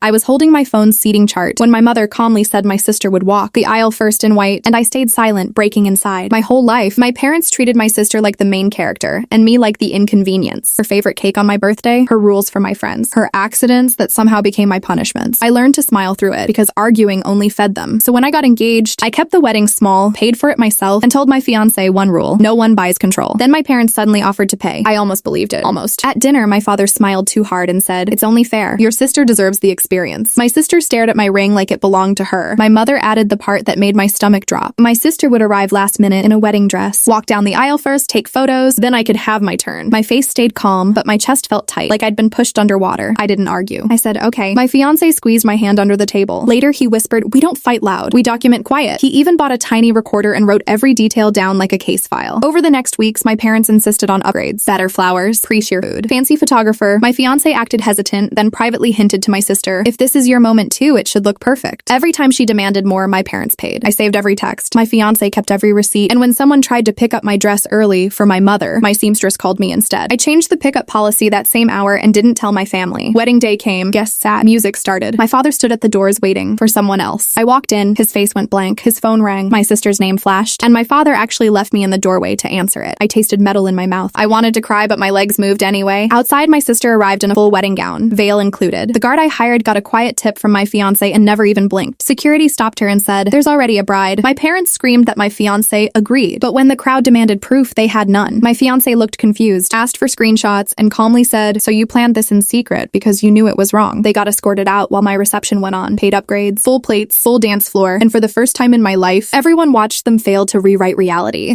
I was holding my phone's seating chart when my mother calmly said my sister would walk the aisle first in white, and I stayed silent, breaking inside. My whole life, my parents treated my sister like the main character, and me like the inconvenience. Her favorite cake on my birthday, her rules for my friends, her accidents that somehow became my punishments. I learned to smile through it because arguing only fed them. So when I got engaged, I kept the wedding small, paid for it myself, and told my fiancé one rule: no one buys control. Then my parents suddenly offered to pay. I almost believed it. Almost. At dinner, my father smiled too hard and said, "It's only fair. Your sister deserves the experience." My sister stared at my ring like it belonged to her. My mother added the part that made my stomach drop. My sister would arrive last minute in a wedding dress, walk down the aisle first, take photos, then I could have my turn. My face stayed calm, but my chest felt tight, like I'd been pushed underwater. I didn't argue. I said, "Okay." My fiancé squeezed my hand under the table. Later, he whispered, "We don't fight loud. We document quiet." He even bought a tiny recorder and wrote every detail down like a case file. Over the next weeks, my parents insisted on upgrades: better flowers, pre-shear food, fancy photographer. My fiancé acted hesitant, then privately hinted to my sister, "If this is your moment too, it should look perfect." Every time she demanded more, my parents paid. I saved every text. My fiancé kept every receipt, and when someone tried to pick up my dress early for my mother, my seamstress called me instead. I changed the pickup policy that same hour and didn't tell my family. Wedding day came, guests sat, music started. My father stood at the doors waiting for someone else. I walked in, his face went blank, his phone rang, my sister's name flashed, and my father actually left me in the doorway to answer it. I tasted metal in my mouth. I wanted to cry, but my legs moved anyway. Outside, my sister arrived in a full wedding gown, veil included. The guard I hired got a quiet tip from my fiancé and never even blinked. Security stopped her and said, "There's already a bride." My parents screamed that my fiancé agreed, but when the crowd demanded proof, they had none. My fiancé looked confused, asked for screenshots, and calmly said, "So you planned this in secret because you knew it was wrong." They got escorted out while my reception went on. Paid upgrades, full plates, full dance floor, and for the first time in my life, everyone watched them fail to rewrite reality.